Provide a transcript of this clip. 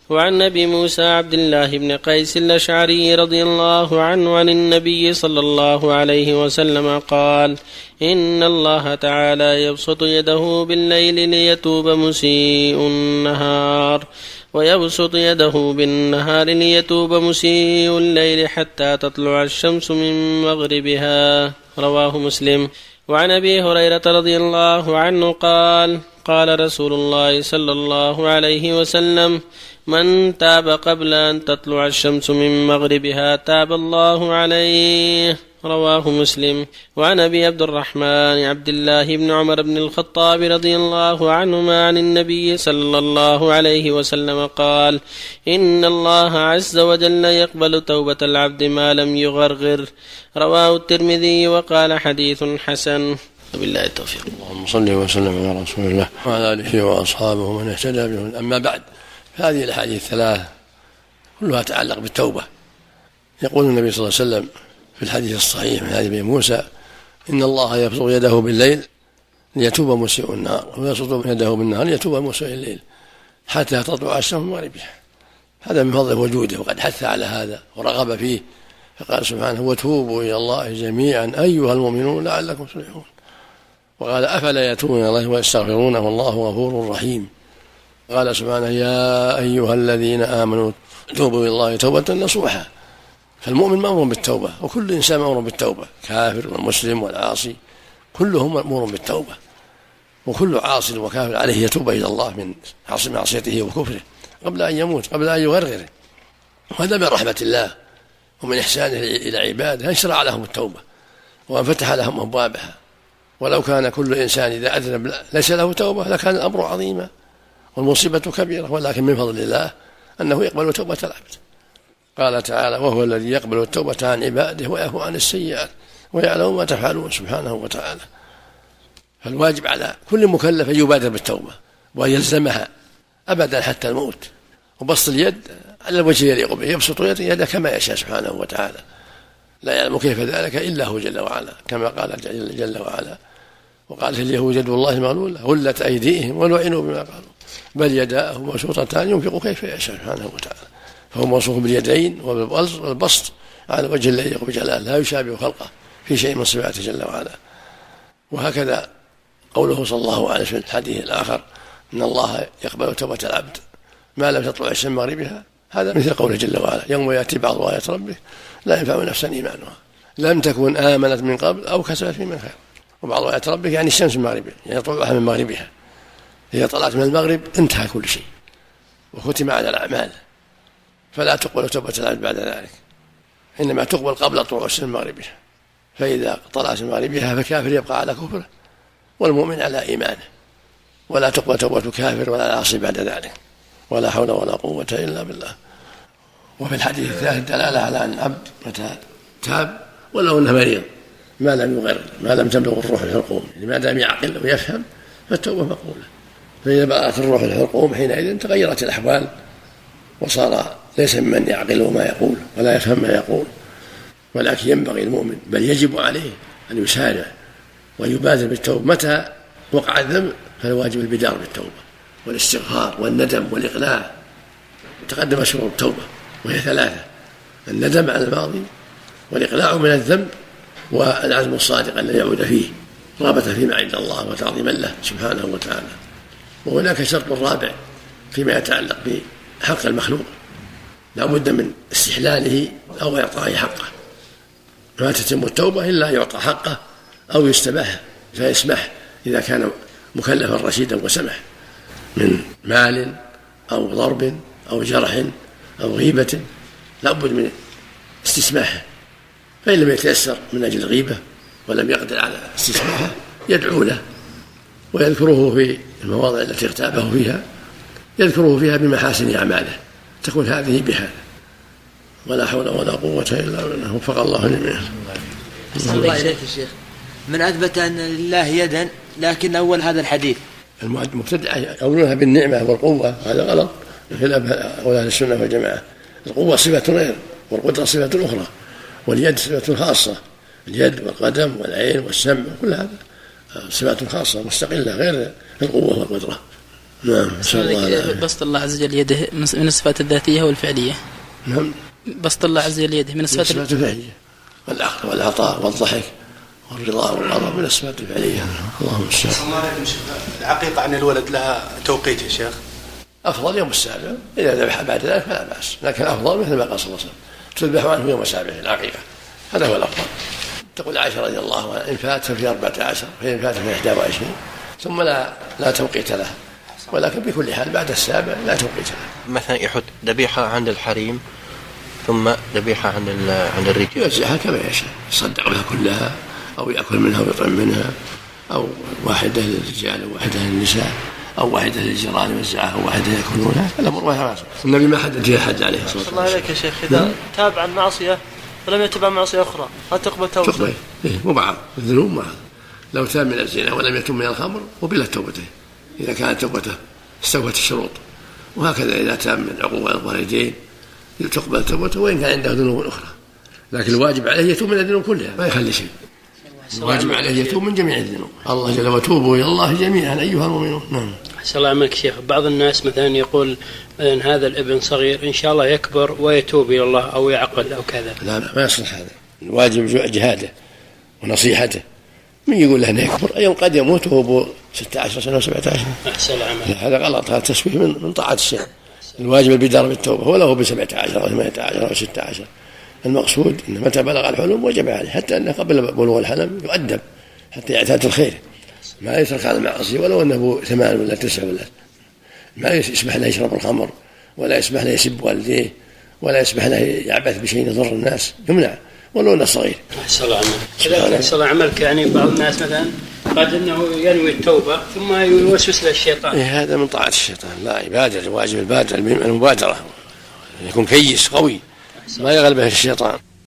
وعن أبي موسى عبد الله بن قيس الأشعري رضي الله عنه عن النبي صلى الله عليه وسلم قال: إن الله تعالى يبسط يده بالليل ليتوب مسيء النهار، ويبسط يده بالنهار ليتوب مسيء الليل حتى تطلع الشمس من مغربها. رواه مسلم. وعن أبي هريرة رضي الله عنه قال: قال رسول الله صلى الله عليه وسلم: من تاب قبل أن تطلع الشمس من مغربها تاب الله عليه. رواه مسلم. وعن أبي عبد الرحمن عبد الله بن عمر بن الخطاب رضي الله عنهما عن النبي صلى الله عليه وسلم قال: إن الله عز وجل يقبل توبة العبد ما لم يغرغر. رواه الترمذي وقال: حديث حسن. وبالله التوفيق. اللهم صل وسلم على رسول الله وعلى آله وأصحابه ومن اهتدى بهم. أما بعد، هذه الأحاديث الثلاث كلها تتعلق بالتوبة. يقول النبي صلى الله عليه وسلم في الحديث الصحيح من حديث أبي موسى: إن الله يبسط يده بالليل ليتوب مسيء النهار، ويبسط يده بالنهار ليتوب مسيء الليل حتى تطلع الشمس من مغربها. هذا من فضل وجوده، وقد حث على هذا ورغب فيه، فقال سبحانه: وتوبوا إلى الله جميعا أيها المؤمنون لعلكم تفلحون. وقال: أفلا يتوبون إلى الله ويستغفرونه والله غفور رحيم. قال سبحانه: يا أيها الذين آمنوا توبوا إلى الله توبة نصوحا. فالمؤمن مأمور بالتوبة، وكل إنسان مأمور بالتوبة، كافر والمسلم والعاصي كلهم مأمور بالتوبة، وكل عاصي وكافر عليه يتوب إلى الله من معصيته وكفره قبل أن يموت، قبل أن يغرغره. وهذا من رحمة الله ومن إحسانه إلى عباده أن شرع لهم التوبة وأن فتح لهم أبوابها. ولو كان كل إنسان إذا أذنب ليس له توبة لكان الأمر عظيما والمصيبة كبيرة، ولكن من فضل الله أنه يقبل توبة العبد. قال تعالى: وهو الذي يقبل التوبة عن عباده ويعفو عن السيئات ويعلم ما تفعلون سبحانه وتعالى. فالواجب على كل مكلف أن يبادر بالتوبة وأن يلزمها أبدا حتى الموت. وبسط اليد على الوجه يليق به، يبسط يده كما يشاء سبحانه وتعالى، لا يعلم كيف ذلك إلا هو جل وعلا، كما قال جل وعلا: وقالت اليهود يد الله مغلولة غلت أيديهم ولعنوا بما قالوا بل يداه مبسوطتان ينفق كيف يشاء سبحانه وتعالى. فهو موصوف باليدين والبسط على وجه الذي يليق بجلاله، لا يشابه خلقه في شيء من صفاته جل وعلا. وهكذا قوله صلى الله عليه وسلم في الحديث الآخر: إن الله يقبل توبة العبد ما لم تطلع الشمس من مغربها. هذا مثل قوله جل وعلا: يوم يأتي بعض آيات ربه لا ينفع نفسا إيمانها لم تكن آمنت من قبل أو كسبت في من خير. وبعض آيات ربه يعني الشمس من مغربها، يعني طلوعها من مغربها. إذا طلعت من المغرب انتهى كل شيء وختم على الأعمال، فلا تقبل توبة العبد بعد ذلك، إنما تقبل قبل طلوع الشمس من مغربها. فإذا طلعت من مغربها فالكافر يبقى على كفره والمؤمن على إيمانه، ولا تقبل توبة كافر ولا عاصي بعد ذلك. ولا حول ولا قوة إلا بالله. وفي الحديث الثالث دلالة على أن العبد متى تاب ولو أنه مريض ما لم يغر، ما لم تبلغ الروح الحلقوم، ما دام يعقل ويفهم فالتوبة مقبولة. فإذا بلغت الروح الحلقوم حينئذ تغيرت الأحوال، وصار ليس ممن يعقل ما يقول ولا يفهم ما يقول. ولكن ينبغي المؤمن بل يجب عليه أن يسارع ويبادر بالتوبة. متى وقع الذنب فالواجب البدار بالتوبة والاستغفار والندم والإقلاع. تقدم شروط التوبة وهي ثلاثة: الندم على الماضي، والإقلاع من الذنب، والعزم الصادق الذي يعود فيه رغبة فيما عند الله وتعظيما له سبحانه وتعالى. وهناك شرط رابع فيما يتعلق بحق المخلوق، لا بد من استحلاله أو إعطائه حقه. ما تتم التوبة إلا يعطى حقه أو يستباح فيسمح إذا كان مكلفا رشيدا وسمح، من مال أو ضرب أو جرح أو غيبة لا بد من استسماحه. فإن لم يتيسر من أجل الغيبة ولم يقدر على استسماحه يدعو له ويذكره في المواضع التي اغتابه فيها، يذكره فيها بمحاسن أعماله، تكون هذه بهذا. ولا حول ولا قوة إلا بالله. وفق الله جميعا. الله إليك يا شيخ، من أثبت أن لله يدا لكن أول هذا الحديث المبتدع يقولونها بالنعمة والقوة، هذا غلط خلاف أهل السنة والجماعة. القوة صفة غير، والقدرة صفة أخرى، واليد صفة خاصة. اليد والقدم والعين والسمع كل هذا صفات خاصة مستقلة غير القوة والقدرة. نعم. بسط الله عز وجل يده من الصفات الذاتية والفعلية. نعم. بسط الله عز وجل يده من الصفات الفعلية، والأخذ والعطاء والضحك والرضا والغضب من الصفات الفعلية. اللهم صل. العقيقة عن الولد لها توقيت يا شيخ؟ أفضل يوم السابع، إذا ذبح بعد ذلك فلا بأس، لكن أفضل مثل ما قال صلى الله عليه وسلم تذبح عنه يوم السابع العقيقة، هذا هو الأفضل. تقول عائشة رضي الله عنها إن فات ففي 14 فإن فات في 21، ثم لا توقيت له، ولكن بكل حال بعد السابع لا توقيت له. مثلا يحط ذبيحة عند الحريم ثم ذبيحة عند الرجال، يوزعها كما يشاء، يصدق بها كلها أو يأكل منها ويطعم منها، أو واحدة للرجال وواحدة للنساء، أو واحدة للجيران يوزعها أو واحدة يأكلونها. الأمر واسع. النبي ما حدد فيها حد عليه الصلاة والسلام. الله عليك يا شيخ، إذا تاب عن معصية ولم يتبع معصية أخرى هل تقبل توبته؟ تقبل، مو بعض الذنوب معه. لو تاب من الزنا ولم يتم من الخمر قبلت توبته إذا كانت توبته استوفت الشروط، وهكذا إذا تاب من عقوق الوالدين تقبل توبته وإن كان عنده ذنوب أخرى، لكن الواجب عليه يتوب من الذنوب كلها ما يخلي شيء. الواجب عليه يتوب من جميع الذنوب. الله جل وتوبوا إلى الله جميعا أيها المؤمنون. نعم. أحسن الله عملك شيخ. بعض الناس مثلا يقول مثلا هذا الابن صغير إن شاء الله يكبر ويتوب إلى الله أو يعقل أو كذا. لا ما يصلح هذا. الواجب جهاده ونصيحته. من يقول له أنه يكبر أيام قد يموت وهو 16 سنة و17. أحسن الله عملك. هذا غلط، هذا تسويه من طاعة الشيخ. الواجب البدار بالتوبة ولو ب17 أو 18 أو 16. المقصود أنه متى بلغ الحلم وجب عليه، حتى أنه قبل بلوغ الحلم يؤدب حتى يعتاد الخير، ما يترك على المعاصي ولو أنه 8 ولا 9 ولا ما يسمح له يشرب الخمر، ولا يسمح له يسب والديه، ولا يسمح له يعبث بشيء يضر الناس، يمنع ولو أنه صغير. أحسن الله عملك. أحسن الله عملك. يعني بعض الناس مثلا قد أنه ينوي التوبة ثم يوسوس له الشيطان. هذا من طاعة الشيطان، لا يبادر. واجب البادرة المبادرة، يكون كيس قوي ما يغلبه الشيطان.